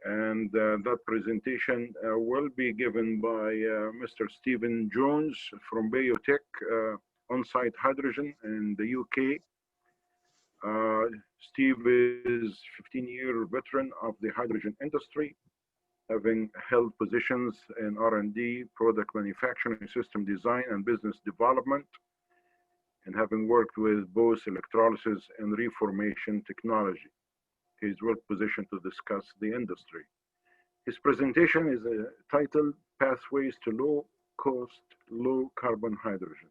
And that presentation will be given by Mr. Stephen Jones from BayoTech On-Site Hydrogen in the UK. Steve is 15-year veteran of the hydrogen industry, having held positions in R&D, product manufacturing, system design, and business development, and having worked with both electrolysis and reformation technology. He's well positioned to discuss the industry. His presentation is titled Pathways to Low Cost, Low Carbon Hydrogen.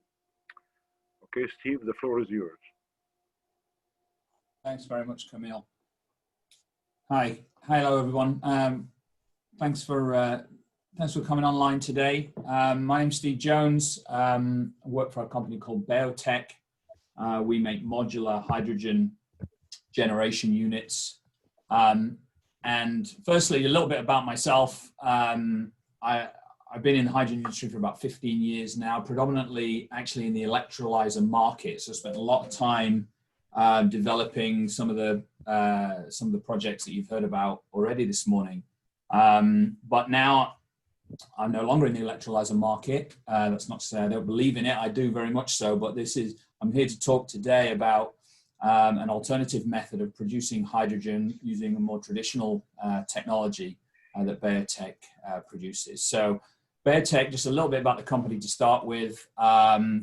Okay, Steve, the floor is yours. Thanks very much, Camille. Hi, hello everyone. Thanks for coming online today. My name's Steve Jones. I work for a company called BayoTech. We make modular hydrogen generation units. And firstly, a little bit about myself. I've been in the hydrogen industry for about 15 years now, predominantly actually in the electrolyzer market. So I spent a lot of time developing some of the projects that you've heard about already this morning. But now I'm no longer in the electrolyzer market. That's not to say I don't believe in it. I do very much so. But I'm here to talk today about an alternative method of producing hydrogen using a more traditional technology that BayoTech produces. So BayoTech, just a little bit about the company to start with.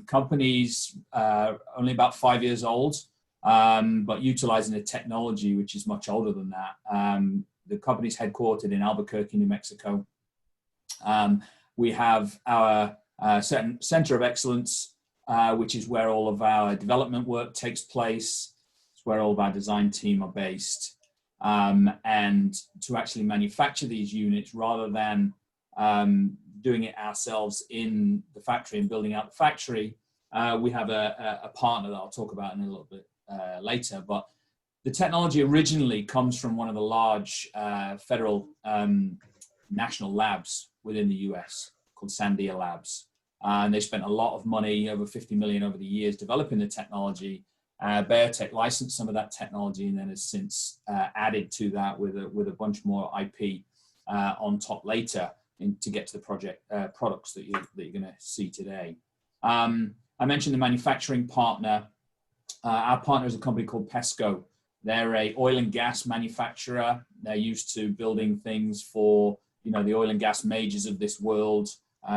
Company's only about 5 years old, but utilizing a technology which is much older than that. The company's headquartered in Albuquerque, New Mexico. We have our Center of Excellence, which is where all of our development work takes place. It's where all of our design team are based. And to actually manufacture these units, rather than doing it ourselves in the factory and building out the factory, we have a partner that I'll talk about in a little bit later. But the technology originally comes from one of the large federal national labs within the US called Sandia Labs. And they spent a lot of money, over 50 million over the years, developing the technology. BayoTech licensed some of that technology and then has since added to that with a bunch more IP on top later to get to the products that you're going to see today. I mentioned the manufacturing partner. Our partner is a company called Pesco. They're a oil and gas manufacturer. They're used to building things for, the oil and gas majors of this world,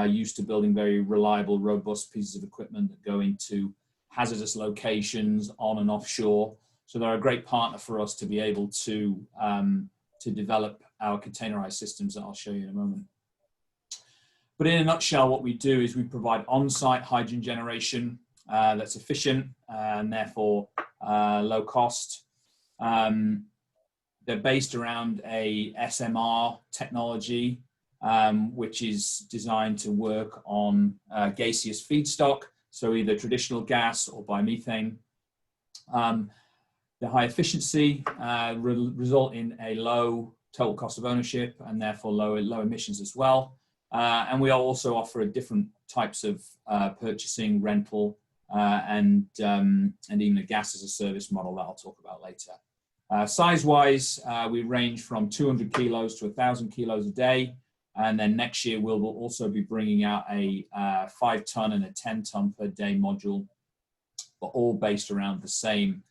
used to building very reliable, robust pieces of equipment that go into hazardous locations on and offshore. So they're a great partner for us to be able to develop our containerized systems that I'll show you in a moment. But in a nutshell, what we do is we provide on-site hydrogen generation that's efficient and therefore low cost. They're based around a SMR technology, which is designed to work on gaseous feedstock, so either traditional gas or biomethane. The high efficiency result in a low total cost of ownership and therefore low emissions as well. And we also offer different types of purchasing, rental, and even a gas as a service model that I'll talk about later. Size-wise, we range from 200 kilos to 1,000 kilos a day. And then next year, we'll also be bringing out a 5-ton and a 10-ton per day module, but all based around the same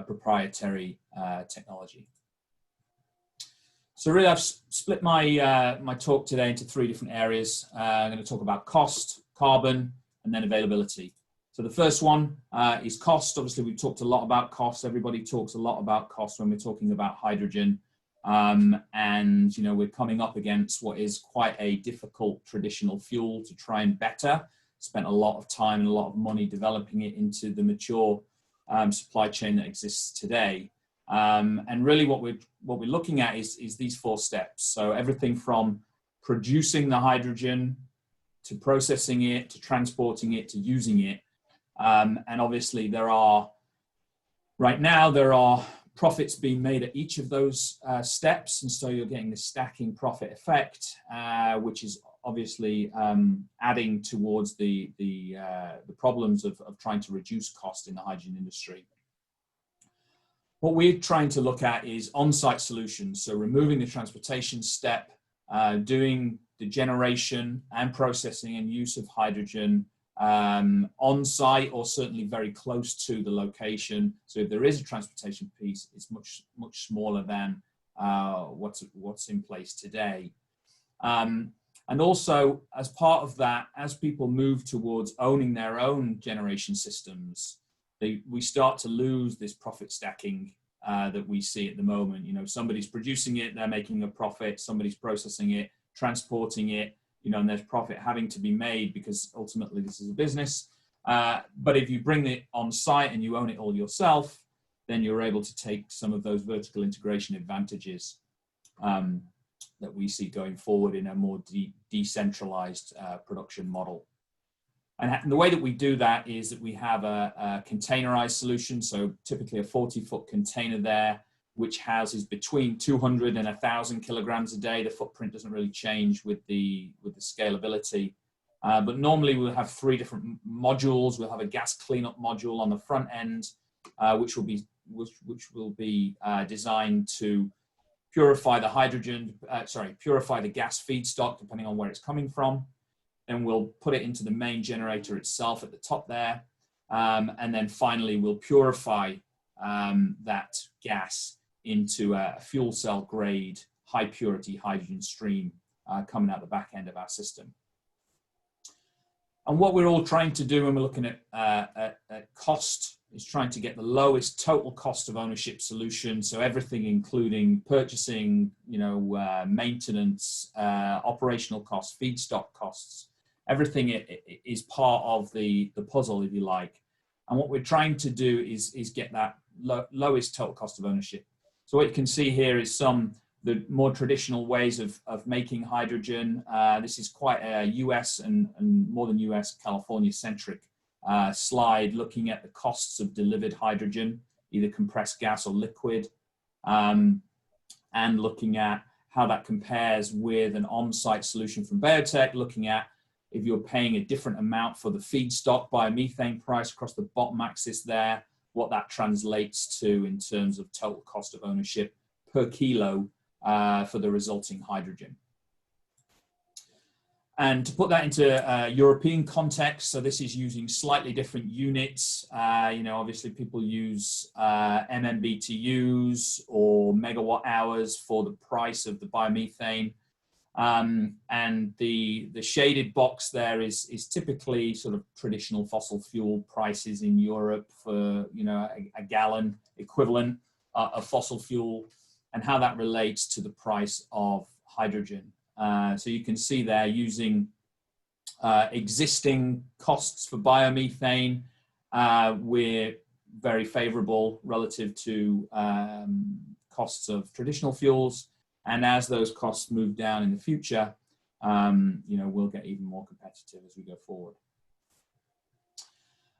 proprietary technology. So really, I've split my talk today into 3 different areas. I'm going to talk about cost, carbon, and then availability. So the first one is cost. Obviously, we've talked a lot about cost. Everybody talks a lot about cost when we're talking about hydrogen. And, we're coming up against what is quite a difficult traditional fuel to try and better. Spent a lot of time and a lot of money developing it into the mature supply chain that exists today. And really what we're looking at is these 4 steps. So everything from producing the hydrogen to processing it, to transporting it, to using it. And obviously right now there are profits being made at each of those steps. And so you're getting the stacking profit effect, which is obviously adding towards the problems of trying to reduce cost in the hydrogen industry. What we're trying to look at is on-site solutions. So removing the transportation step, doing the generation and processing and use of hydrogen on-site, or certainly very close to the location. So if there is a transportation piece, it's much smaller than what's in place today. And also, as part of that, as people move towards owning their own generation systems, we start to lose this profit stacking that we see at the moment. You know, somebody's producing it, they're making a profit, somebody's processing it, transporting it, you know, and there's profit having to be made because ultimately this is a business. But if you bring it on site and you own it all yourself, then you're able to take some of those vertical integration advantages that we see going forward in a more decentralized production model. And the way that we do that is that we have a containerized solution. So typically a 40-foot container there, which houses between 200 and 1,000 kilograms a day. The footprint doesn't really change with the scalability. But normally we'll have 3 different modules. We'll have a gas cleanup module on the front end, which will be designed to purify the purify the gas feedstock depending on where it's coming from. Then we'll put it into the main generator itself at the top there. And then finally, we'll purify that gas into a fuel cell grade, high purity hydrogen stream coming out the back end of our system. And what we're all trying to do when we're looking at cost is trying to get the lowest total cost of ownership solution. So everything, including purchasing, you know, maintenance, operational costs, feedstock costs, everything is part of the puzzle, if you like. And what we're trying to do is get that lowest total cost of ownership. So what you can see here is the more traditional ways of making hydrogen. This is quite a US and more than US, California centric slide looking at the costs of delivered hydrogen, either compressed gas or liquid, and looking at how that compares with an on-site solution from BayoTech, looking at if you're paying a different amount for the feedstock biomethane price across the bottom axis there, what that translates to in terms of total cost of ownership per kilo for the resulting hydrogen. And to put that into a European context, so this is using slightly different units. You know, obviously people use MMBTUs or megawatt hours for the price of the biomethane. And the shaded box there is typically sort of traditional fossil fuel prices in Europe for, you know, a gallon equivalent of fossil fuel, and how that relates to the price of hydrogen. So you can see there using existing costs for biomethane, we're very favorable relative to costs of traditional fuels. And as those costs move down in the future, you know, we'll get even more competitive as we go forward.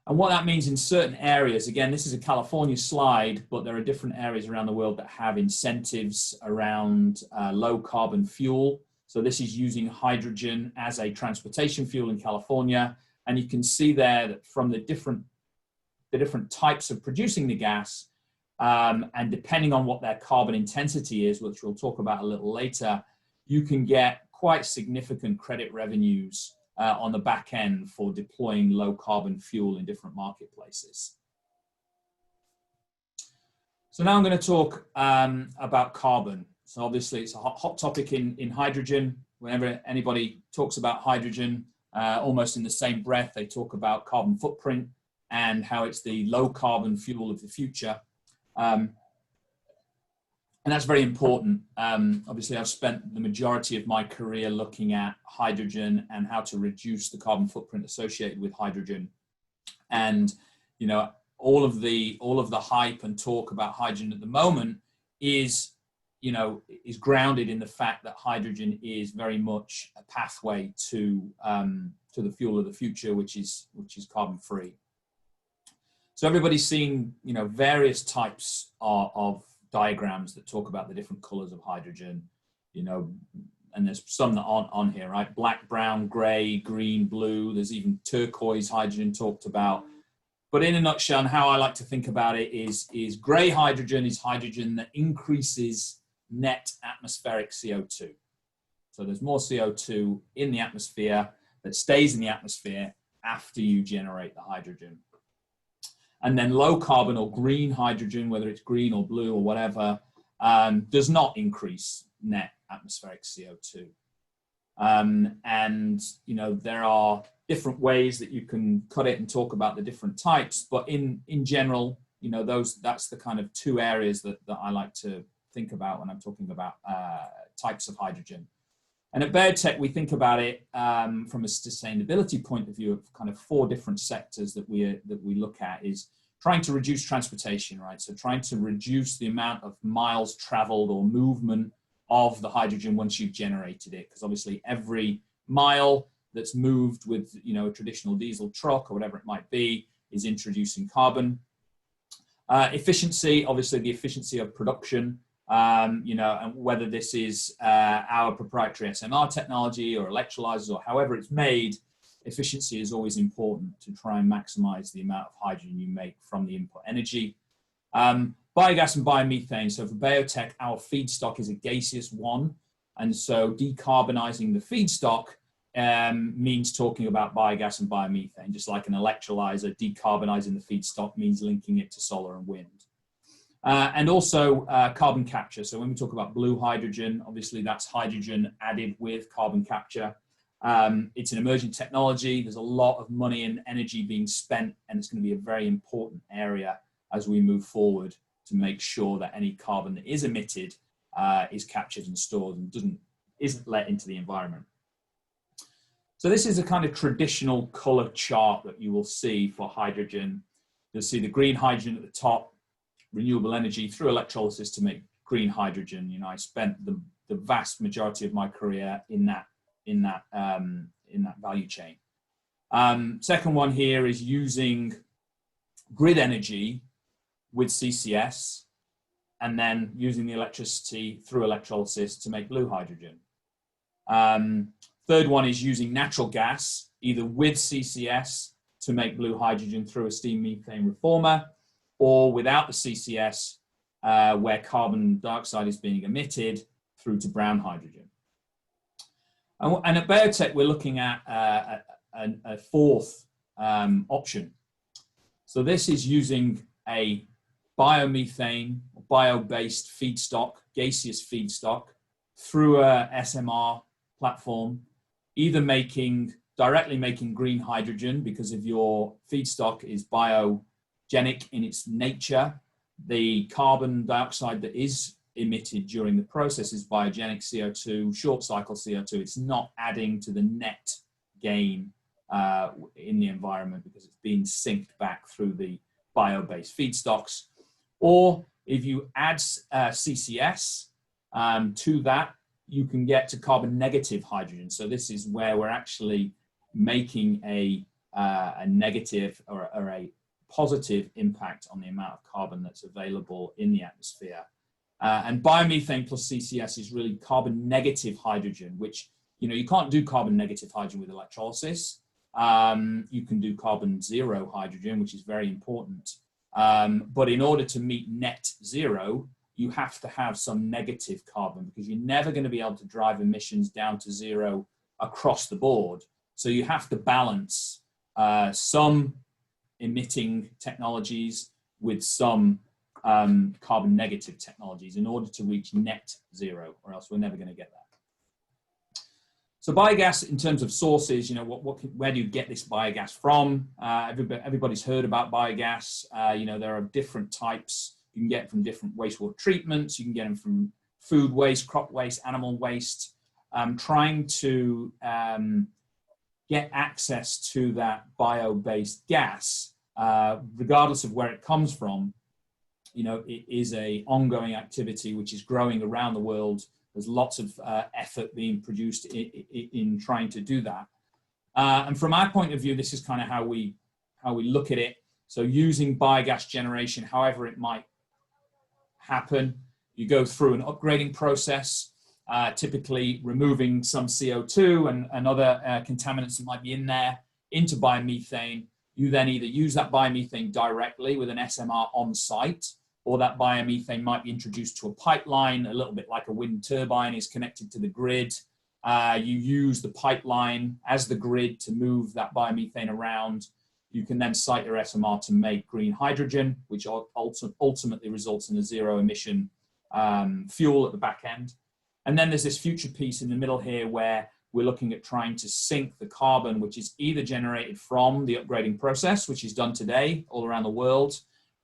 And what that means in certain areas, again, this is a California slide, but there are different areas around the world that have incentives around low carbon fuel. So this is using hydrogen as a transportation fuel in California. And you can see there that from the different types of producing the gas, and depending on what their carbon intensity is, which we'll talk about a little later, you can get quite significant credit revenues on the back end for deploying low carbon fuel in different marketplaces. So now I'm going to talk about carbon. So obviously it's a hot topic in hydrogen. Whenever anybody talks about hydrogen, almost in the same breath, they talk about carbon footprint and how it's the low carbon fuel of the future. And that's very important. Obviously, I've spent the majority of my career looking at hydrogen and how to reduce the carbon footprint associated with hydrogen. And, you know, all of the hype and talk about hydrogen at the moment is, you know, is grounded in the fact that hydrogen is very much a pathway to the fuel of the future, which is carbon free. So everybody's seen, you know, various types of diagrams that talk about the different colors of hydrogen, you know, and there's some that aren't on here, right? Black, brown, gray, green, blue. There's even turquoise hydrogen talked about. But in a nutshell, and how I like to think about it is grey hydrogen is hydrogen that increases net atmospheric CO2. So there's more CO2 in the atmosphere that stays in the atmosphere after you generate the hydrogen. And then low carbon or green hydrogen, whether it's green or blue or whatever, does not increase net atmospheric CO2. And you know, there are different ways that you can cut it and talk about the different types, but in general, you know, that's the kind of two areas that I like to think about when I'm talking about types of hydrogen. And at BayoTech, we think about it from a sustainability point of view of kind of four different sectors that we look at. Is trying to reduce transportation, right? So trying to reduce the amount of miles traveled or movement of the hydrogen once you've generated it, because obviously every mile that's moved with, you know, a traditional diesel truck or whatever it might be is introducing carbon. Efficiency, obviously the efficiency of production, you know, and whether this is our proprietary SMR technology or electrolyzers or however it's made, efficiency is always important to try and maximize the amount of hydrogen you make from the input energy. Biogas and biomethane. So for BayoTech, our feedstock is a gaseous one. And so decarbonizing the feedstock means talking about biogas and biomethane, just like an electrolyzer. Decarbonizing the feedstock means linking it to solar and wind. And also carbon capture. So when we talk about blue hydrogen, obviously that's hydrogen added with carbon capture. It's an emerging technology. There's a lot of money and energy being spent, and it's going to be a very important area as we move forward to make sure that any carbon that is emitted is captured and stored and isn't let into the environment. So this is a kind of traditional color chart that you will see for hydrogen. You'll see the green hydrogen at the top, renewable energy through electrolysis to make green hydrogen. You know, I spent the vast majority of my career in that value chain. Second one here is using grid energy with CCS and then using the electricity through electrolysis to make blue hydrogen. Third one is using natural gas, either with CCS to make blue hydrogen through a steam methane reformer, or without the CCS, where carbon dioxide is being emitted through to brown hydrogen. And at BayoTech, we're looking at a fourth option. So this is using a biomethane, bio-based feedstock, gaseous feedstock, through a SMR platform, either directly making green hydrogen because if your feedstock is biogenic in its nature, the carbon dioxide that is emitted during the process is biogenic CO2, short cycle CO2. It's not adding to the net gain in the environment because it's being synced back through the bio-based feedstocks. Or if you add CCS to that, you can get to carbon negative hydrogen. So this is where we're actually making a negative or a positive impact on the amount of carbon that's available in the atmosphere. And biomethane plus CCS is really carbon negative hydrogen, which, you know, you can't do carbon negative hydrogen with electrolysis. You can do carbon zero hydrogen, which is very important. But in order to meet net zero, you have to have some negative carbon because you're never going to be able to drive emissions down to zero across the board. So you have to balance some emitting technologies with some carbon negative technologies in order to reach net zero, or else we're never going to get that. So biogas, in terms of sources, you know, where do you get this biogas from? Everybody's heard about biogas. You know, there are different types. You can get it from different wastewater treatments. You can get them from food waste, crop waste, animal waste. Trying to get access to that bio-based gas, regardless of where it comes from, you know, it is an ongoing activity which is growing around the world. There's lots of effort being produced in trying to do that. And from our point of view, this is kind of how we look at it. So using biogas generation, however it might happen, you go through an upgrading process, typically removing some CO2 and other contaminants that might be in there into biomethane. You then either use that biomethane directly with an SMR on site, or that biomethane might be introduced to a pipeline, a little bit like a wind turbine is connected to the grid. You use the pipeline as the grid to move that biomethane around. You can then site your SMR to make green hydrogen, which ultimately results in a zero emission fuel at the back end. And then there's this future piece in the middle here where we're looking at trying to sink the carbon, which is either generated from the upgrading process, which is done today all around the world,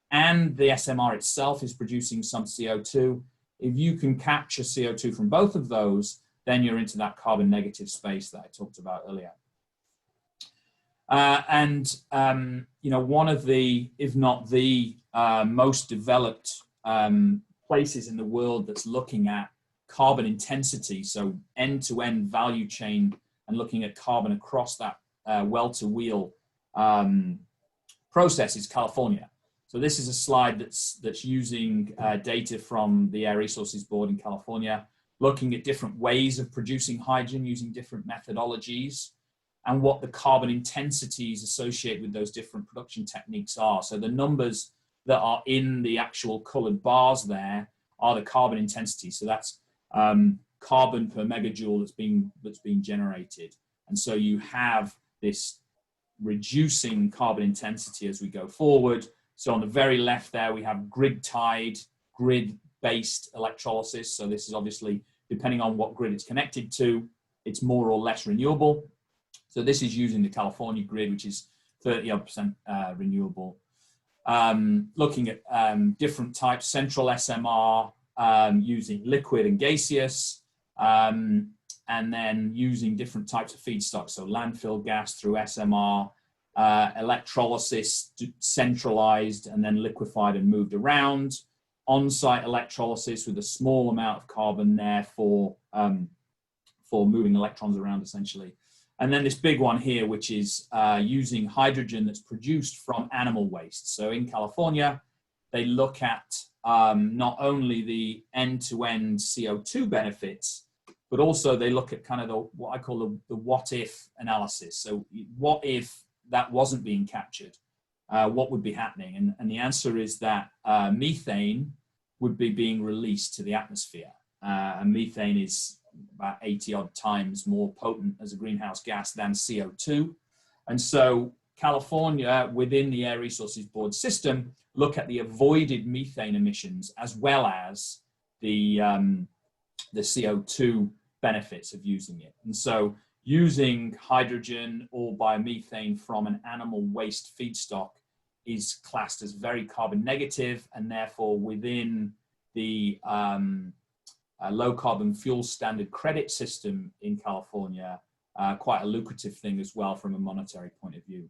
and the SMR itself is producing some CO2. If you can capture CO2 from both of those, then you're into that carbon negative space that I talked about earlier. You know, one of the, if not the most developed places in the world that's looking at carbon intensity, so end-to-end value chain, and looking at carbon across that well-to-wheel process is California. So this is a slide that's using data from the Air Resources Board in California, looking at different ways of producing hydrogen using different methodologies, and what the carbon intensities associated with those different production techniques are. So the numbers that are in the actual colored bars there are the carbon intensity. So that's carbon per megajoule that's being generated. And so you have this reducing carbon intensity as we go forward. So on the very left there, we have grid-tied, grid-based electrolysis. So this is obviously, depending on what grid it's connected to, it's more or less renewable. So this is using the California grid, which is 30% renewable. Looking at different types, central SMR, using liquid and gaseous, and then using different types of feedstock. So landfill gas through SMR, electrolysis centralized and then liquefied and moved around, on-site electrolysis with a small amount of carbon there for moving electrons around essentially. And then this big one here, which is using hydrogen that's produced from animal waste. So in California, they look at not only the end-to-end CO2 benefits, but also they look at kind of what I call the what-if analysis. So what if that wasn't being captured? What would be happening? And the answer is that methane would be being released to the atmosphere. And methane is about 80 odd times more potent as a greenhouse gas than CO2. And so California, within the Air Resources Board system, look at the avoided methane emissions as well as the CO2 benefits of using it. And so using hydrogen or biomethane from an animal waste feedstock is classed as very carbon negative, and therefore within the low carbon fuel standard credit system in California, quite a lucrative thing as well from a monetary point of view.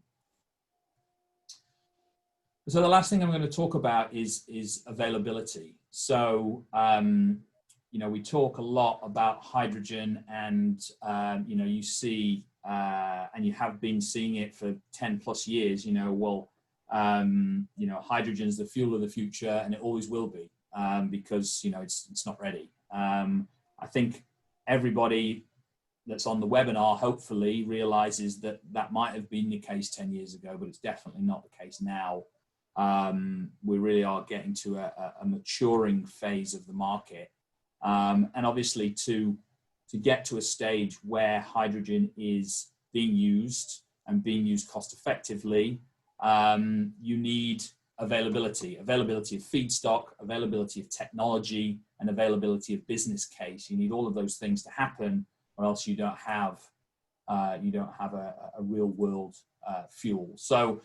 So the last thing I'm going to talk about is availability. So, you know, we talk a lot about hydrogen, and, you know, you see, and you have been seeing it for 10 plus years, you know, well, you know, hydrogen's the fuel of the future, and it always will be, because, you know, it's not ready. I think everybody that's on the webinar hopefully realizes that that might have been the case 10 years ago, but it's definitely not the case now. We really are getting to a maturing phase of the market. And obviously to get to a stage where hydrogen is being used and being used cost effectively, you need availability of feedstock, availability of technology, and availability of business case. You need all of those things to happen, or else you don't have a real world fuel. So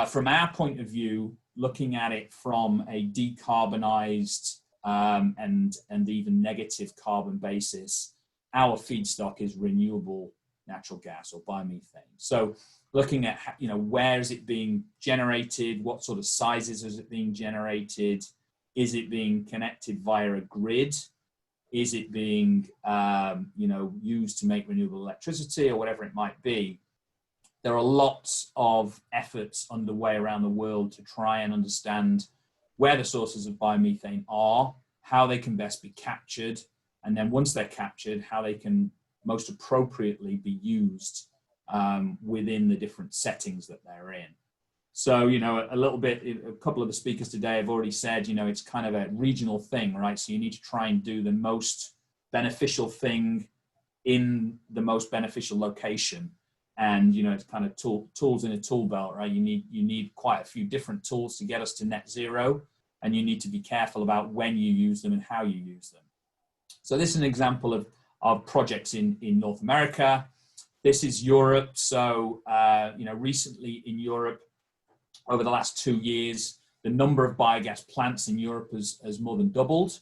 from our point of view, looking at it from a decarbonized and even negative carbon basis, our feedstock is renewable natural gas or biomethane. So looking at, you know, where is it being generated? What sort of sizes is it being generated? Is it being connected via a grid? Is it being, you know, used to make renewable electricity or whatever it might be? There are lots of efforts underway around the world to try and understand where the sources of biomethane are, how they can best be captured, and then once they're captured, how they can most appropriately be used within the different settings that they're in. So, you know, a little bit, a couple of the speakers today have already said, you know, it's kind of a regional thing, right? So you need to try and do the most beneficial thing in the most beneficial location. And, you know, it's kind of tools in a tool belt, right? You need quite a few different tools to get us to net zero, and you need to be careful about when you use them and how you use them. So this is an example of projects in North America. This is Europe. So, you know, recently in Europe, over the last 2 years, the number of biogas plants in Europe has more than doubled.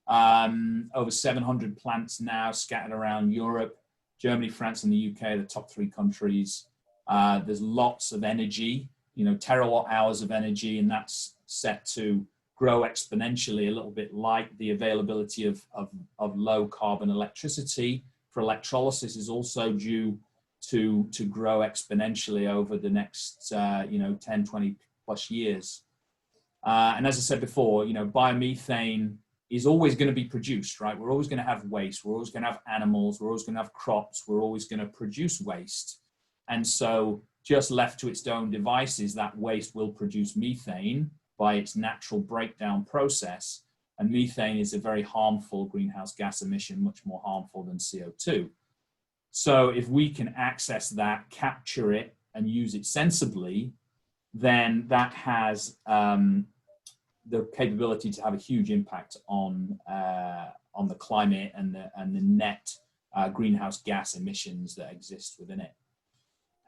Over 700 plants now scattered around Europe. Germany, France, and the UK are the top 3 countries. There's lots of energy, you know, terawatt hours of energy, and that's set to grow exponentially, a little bit like the availability of low carbon electricity for electrolysis is also due to grow exponentially over the next, you know, 10, 20 plus years. And as I said before, you know, biomethane is always going to be produced, right? We're always going to have waste. We're always going to have animals. We're always going to have crops. We're always going to produce waste. And so just left to its own devices, that waste will produce methane by its natural breakdown process. And methane is a very harmful greenhouse gas emission, much more harmful than CO2. So if we can access that, capture it, and use it sensibly, then that has the capability to have a huge impact on the climate and the net greenhouse gas emissions that exist within it.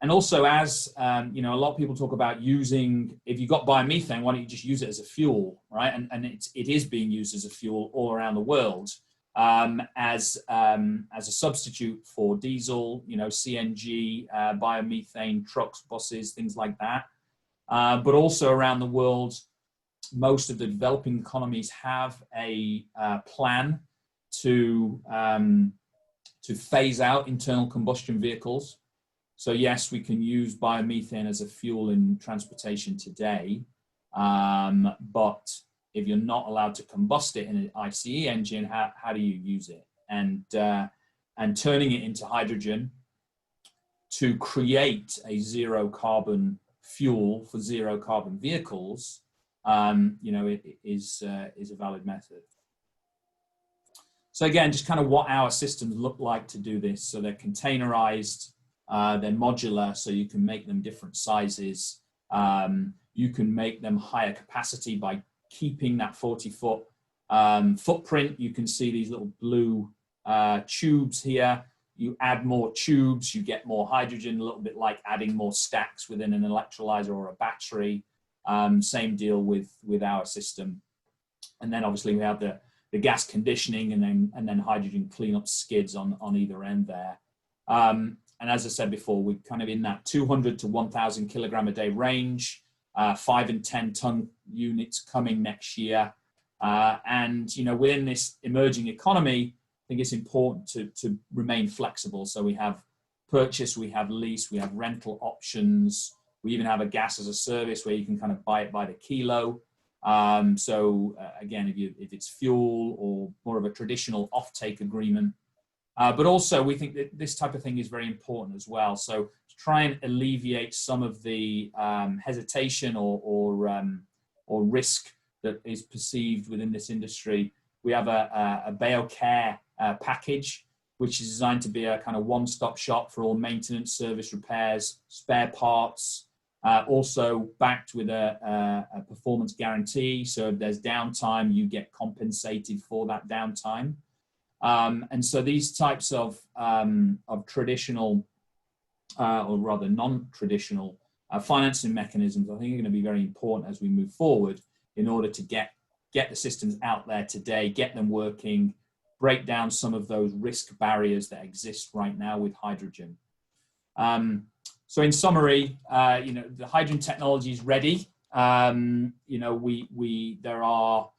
And also, as you know, a lot of people talk about using, if you've got biomethane, why don't you just use it as a fuel, right? And it is being used as a fuel all around the world, as a substitute for diesel, you know, CNG, biomethane trucks, buses, things like that. But also around the world, most of the developing economies have a plan to phase out internal combustion vehicles. So yes, we can use biomethane as a fuel in transportation today, but if you're not allowed to combust it in an ICE engine, how do you use it? And turning it into hydrogen to create a zero carbon fuel for zero carbon vehicles, you know, it is a valid method. So again, just kind of what our systems look like to do this. So they're containerized, they're modular, so you can make them different sizes. You can make them higher capacity by keeping that 40-foot footprint. You can see these little blue tubes here. You add more tubes, you get more hydrogen, a little bit like adding more stacks within an electrolyzer or a battery. Same deal with our system. And then obviously we have the gas conditioning and then hydrogen cleanup skids on either end there. And as I said before, we're kind of in that 200 to 1,000 kilogram a day range, 5 and 10 ton units coming next year. And, you know, within this emerging economy, I think it's important to remain flexible. So we have purchase, we have lease, we have rental options. We even have a gas as a service where you can kind of buy it by the kilo. So again, if it's fuel or more of a traditional offtake agreement. But also we think that this type of thing is very important as well. So to try and alleviate some of the hesitation or risk that is perceived within this industry, we have a BayoCare package, which is designed to be a kind of one-stop shop for all maintenance, service, repairs, spare parts, also backed with a performance guarantee. So if there's downtime, you get compensated for that downtime. And so these types of traditional, or rather non-traditional financing mechanisms, I think are going to be very important as we move forward in order to get the systems out there today, get them working, break down some of those risk barriers that exist right now with hydrogen. So in summary, you know, the hydrogen technology is ready. You know, there are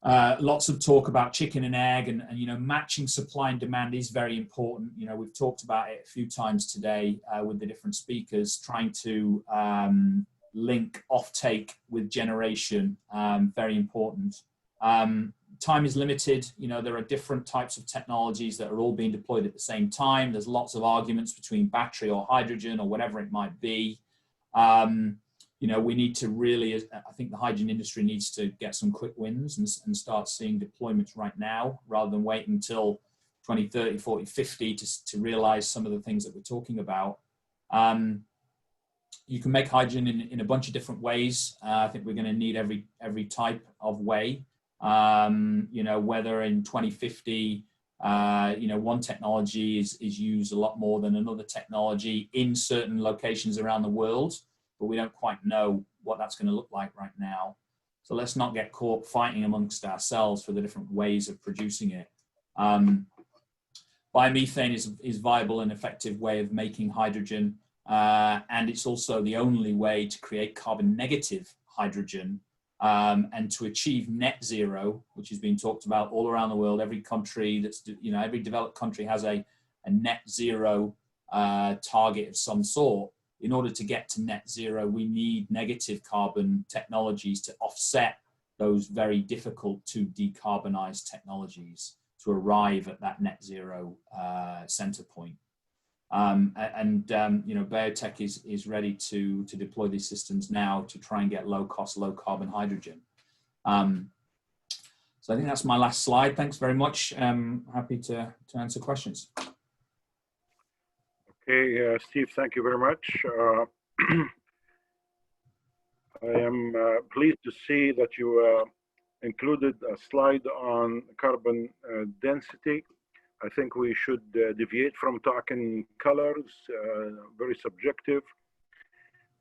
lots of talk about chicken and egg, and you know, matching supply and demand is very important. You know, we've talked about it a few times today with the different speakers, trying to link offtake with generation, very important. Time is limited. You know, there are different types of technologies that are all being deployed at the same time. There's lots of arguments between battery or hydrogen or whatever it might be. You you know, we need to really, I think the hydrogen industry needs to get some quick wins and start seeing deployments right now, rather than wait until 20, 30, 40, 50 to realize some of the things that we're talking about. You can make hydrogen in a bunch of different ways. I think we're going to need every type of way. You know, whether in 2050, you know, one technology is used a lot more than another technology in certain locations around the world, but we don't quite know what that's going to look like right now. So let's not get caught fighting amongst ourselves for the different ways of producing it. Biomethane is viable and effective way of making hydrogen. And it's also the only way to create carbon negative hydrogen and to achieve net zero, which is being talked about all around the world. Every country that's, you know, every developed country has a net zero target of some sort. In order to get to net zero, we need negative carbon technologies to offset those very difficult to decarbonize technologies to arrive at that net zero center point. You know, BayoTech is ready to deploy these systems now to try and get low cost, low carbon hydrogen. So I think that's my last slide. Thanks very much. Happy to answer questions. Okay, Steve, thank you very much. I am pleased to see that you included a slide on carbon density. I think we should deviate from talking colors, very subjective,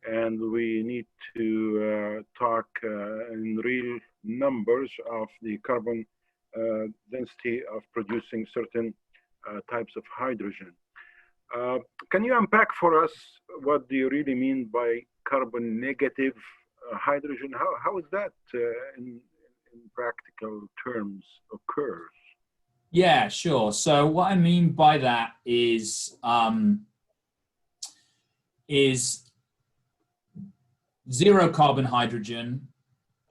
and we need to talk in real numbers of the carbon density of producing certain types of hydrogen. Can you unpack for us what do you really mean by carbon negative hydrogen? How is that in practical terms occurs? Yeah, sure. So what I mean by that is zero carbon hydrogen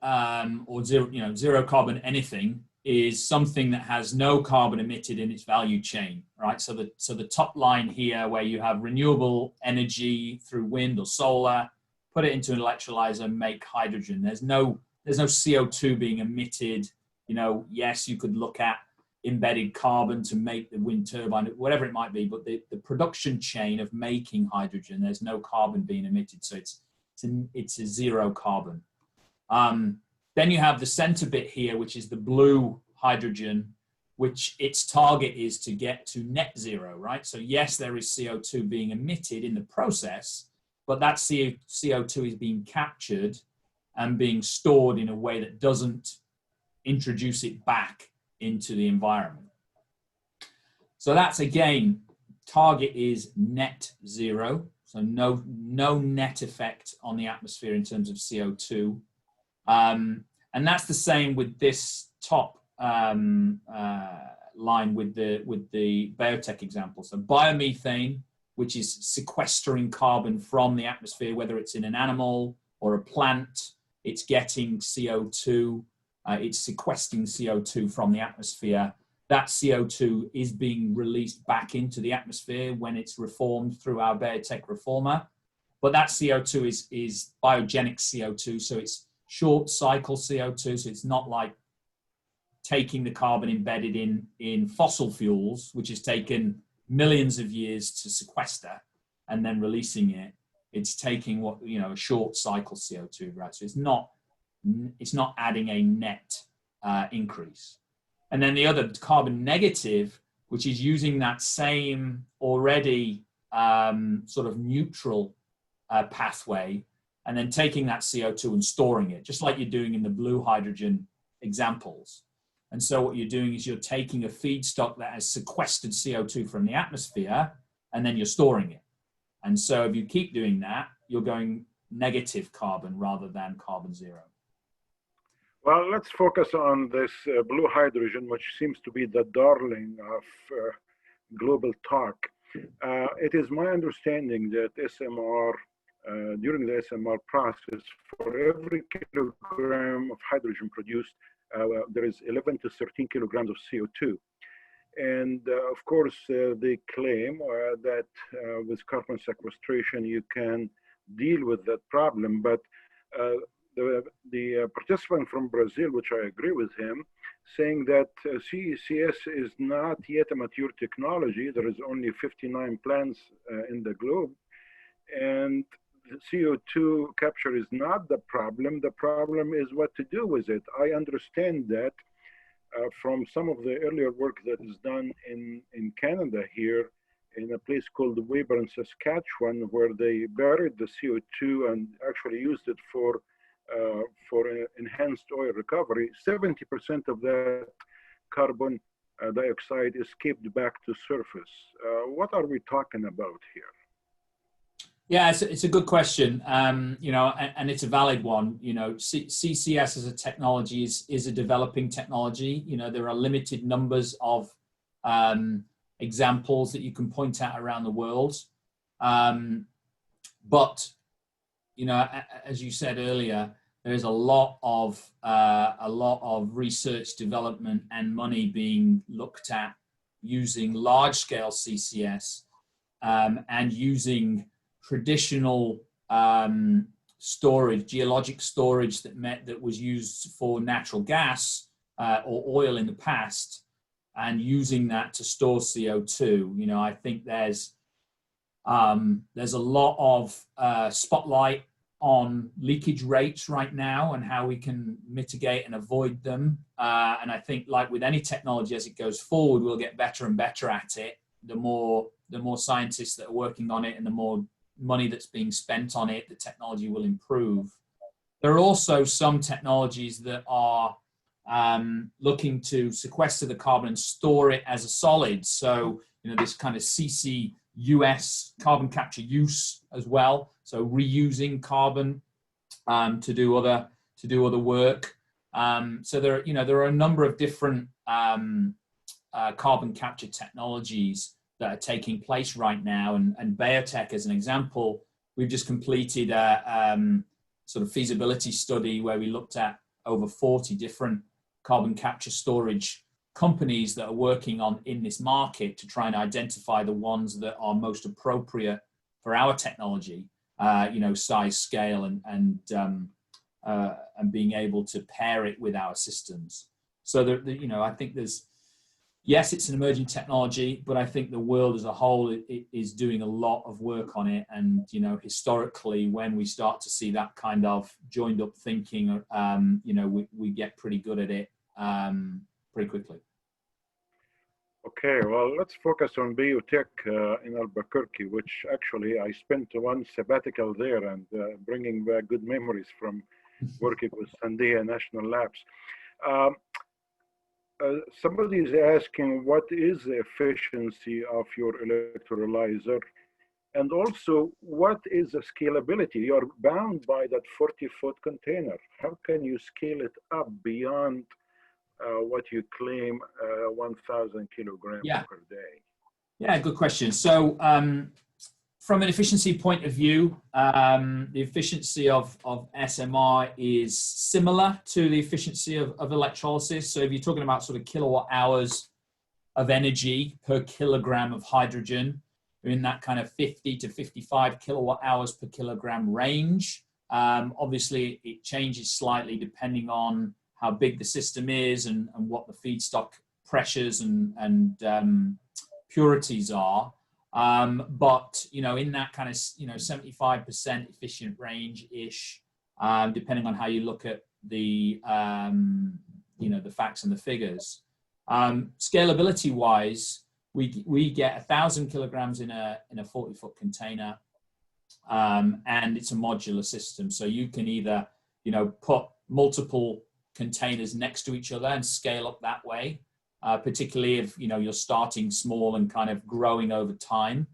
or zero carbon anything is something that has no carbon emitted in its value chain, right? So the top line here, where you have renewable energy through wind or solar, put it into an electrolyzer, make hydrogen. There's no CO2 being emitted. You know, yes, you could look at embedded carbon to make the wind turbine, whatever it might be, but the production chain of making hydrogen, there's no carbon being emitted, so it's a zero carbon. Then you have the center bit here, which is the blue hydrogen, which its target is to get to net zero, right? So yes, there is CO2 being emitted in the process, but that CO2 is being captured and being stored in a way that doesn't introduce it back into the environment. So that's, again, target is net zero. So no net effect on the atmosphere in terms of CO2. And that's the same with this top line with the BayoTech example. So biomethane, which is sequestering carbon from the atmosphere, whether it's in an animal or a plant, it's getting CO2, it's sequestering CO2 from the atmosphere. That CO2 is being released back into the atmosphere when it's reformed through our BayoTech reformer. But that CO2 is biogenic CO2, so it's short cycle CO2, so it's not like taking the carbon embedded in fossil fuels, which has taken millions of years to sequester and then releasing it. It's taking a short cycle CO2, right? So it's not adding a net increase. And then the other, carbon negative, which is using that same already sort of neutral pathway, and then taking that CO2 and storing it, just like you're doing in the blue hydrogen examples. And so what you're doing is you're taking a feedstock that has sequestered CO2 from the atmosphere, and then you're storing it. And so if you keep doing that, you're going negative carbon rather than carbon zero. Well, let's focus on this blue hydrogen, which seems to be the darling of global talk. It is my understanding that SMR, during the SMR process, for every kilogram of hydrogen produced, there is 11 to 13 kilograms of CO2. And of course, they claim that with carbon sequestration, you can deal with that problem. But the participant from Brazil, which I agree with him, saying that CCS is not yet a mature technology. There is only 59 plants in the globe, and CO2 capture is not the problem. The problem is what to do with it. I understand that from some of the earlier work that is done in Canada here, in a place called Weber in Saskatchewan, where they buried the CO2 and actually used it for enhanced oil recovery. 70% of that carbon dioxide escaped back to surface. What are we talking about here? Yeah, it's a good question, you know, and it's a valid one. You know, CCS as a technology is a developing technology. You know, there are limited numbers of examples that you can point at around the world. But, you know, as you said earlier, there's a lot of research, development, and money being looked at using large-scale CCS and using traditional storage, geologic storage that was used for natural gas or oil in the past, and using that to store CO2. You know, I think there's a lot of spotlight on leakage rates right now and how we can mitigate and avoid them. And I think, like with any technology, as it goes forward, we'll get better and better at it. The more scientists that are working on it and the more money that's being spent on it, the technology will improve. There are also some technologies that are looking to sequester the carbon and store it as a solid. So, you know, this kind of CCUS, carbon capture use as well. So reusing carbon to do other work. So there are a number of different carbon capture technologies that are taking place right now, and BayoTech, as an example, we've just completed a sort of feasibility study where we looked at over 40 different carbon capture storage companies that are working in this market to try and identify the ones that are most appropriate for our technology, you know, size, scale, and being able to pair it with our systems. So you know, I think yes, it's an emerging technology, but I think the world as a whole is doing a lot of work on it. And, you know, historically, when we start to see that kind of joined up thinking, you know, we get pretty good at it pretty quickly. Okay, well, let's focus on BayoTech in Albuquerque, which actually I spent one sabbatical there and bringing back good memories from working with Sandia National Labs. Somebody is asking, what is the efficiency of your electrolyzer? And also, what is the scalability? You're bound by that 40-foot container. How can you scale it up beyond what you claim, 1,000 kilograms per day? Yeah, good question. So from an efficiency point of view, the efficiency of SMR is similar to the efficiency of electrolysis. So if you're talking about sort of kilowatt hours of energy per kilogram of hydrogen, you're in that kind of 50 to 55 kilowatt hours per kilogram range. Obviously, it changes slightly depending on how big the system is and what the feedstock pressures and purities are. But, you know, in that kind of, you know, 75% efficient range-ish, depending on how you look at the, you know, the facts and the figures. Scalability-wise, we get 1,000 kilograms in a 40-foot container, and it's a modular system. So you can either, you know, put multiple containers next to each other and scale up that way. Particularly if, you know, you're starting small and kind of growing over time.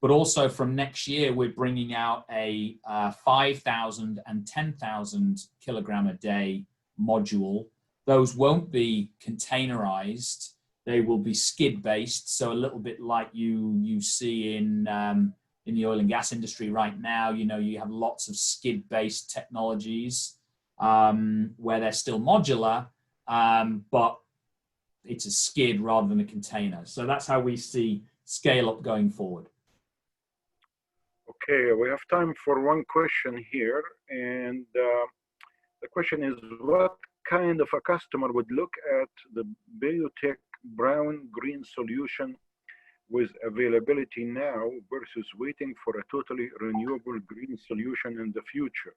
But also from next year, we're bringing out a 5,000 and 10,000 kilogram a day module. Those won't be containerized. They will be skid based. So a little bit like you see in the oil and gas industry right now. You know, you have lots of skid based technologies where they're still modular, but it's a skid rather than a container. So that's how we see scale up going forward. Okay, we have time for one question here, and the question is, what kind of a customer would look at the BayoTech brown green solution with availability now versus waiting for a totally renewable green solution in the future?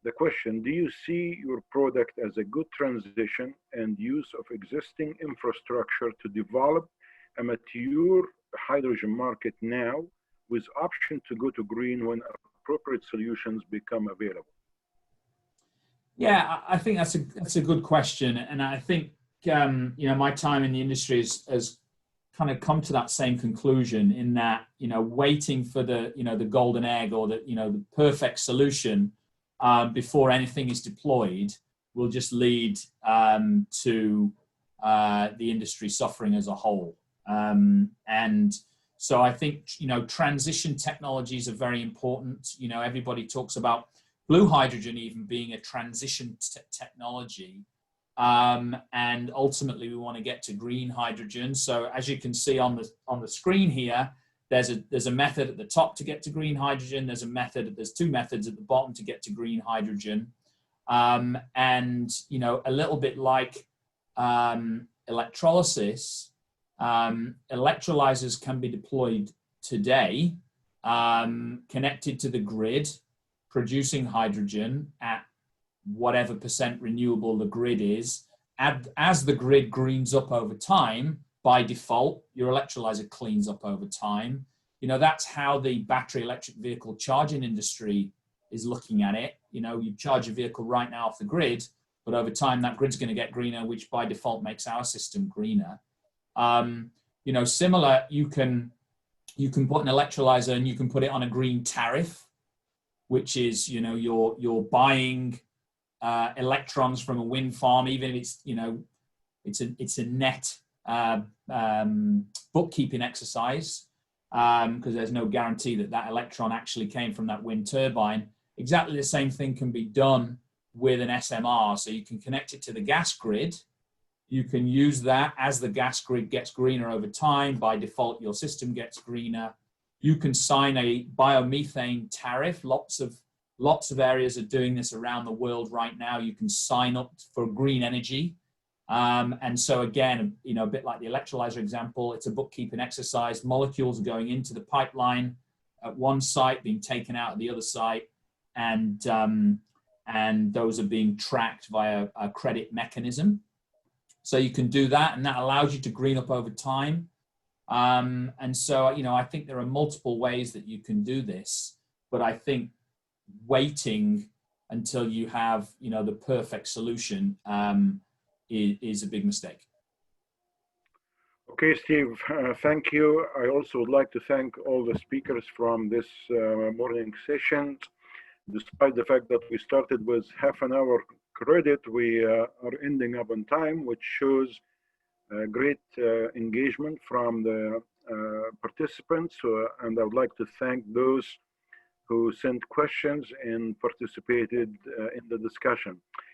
The question, do you see your product as a good transition and use of existing infrastructure to develop a mature hydrogen market now with option to go to green when appropriate solutions become available? Yeah, I think that's a good question, and I think my time in the industry has kind of come to that same conclusion, in that waiting for the golden egg, or the perfect solution before anything is deployed will just lead to the industry suffering as a whole. And so I think transition technologies are very important. Everybody talks about blue hydrogen even being a transition technology, and ultimately we want to get to green hydrogen. So as you can see on the screen here, there's a method at the top to get to green hydrogen. There's two methods at the bottom to get to green hydrogen, and a little bit like electrolysis, electrolyzers can be deployed today, connected to the grid, producing hydrogen at whatever % renewable the grid is. As the grid greens up over time, by default, your electrolyzer cleans up over time. That's how the battery electric vehicle charging industry is looking at it. You charge a vehicle right now off the grid, but over time that grid's going to get greener, which by default makes our system greener. Similar, you can put an electrolyzer and you can put it on a green tariff, which is you're buying electrons from a wind farm, even if it's a net bookkeeping exercise, because there's no guarantee that electron actually came from that wind turbine. Exactly the same thing can be done with an SMR. So you can connect it to the gas grid. You can use that as the gas grid gets greener over time. By default, your system gets greener. You can sign a biomethane tariff. Lots of areas are doing this around the world right now. You can sign up for green energy. And so again, a bit like the electrolyzer example, it's a bookkeeping exercise. Molecules are going into the pipeline at one site, being taken out at the other site, and those are being tracked via a credit mechanism. So you can do that, and that allows you to green up over time. And so, I think there are multiple ways that you can do this, but I think waiting until you have, the perfect solution is a big mistake. Okay, Steve, thank you. I also would like to thank all the speakers from this morning session. Despite the fact that we started with half an hour credit, we are ending up on time, which shows great engagement from the participants. And I would like to thank those who sent questions and participated in the discussion.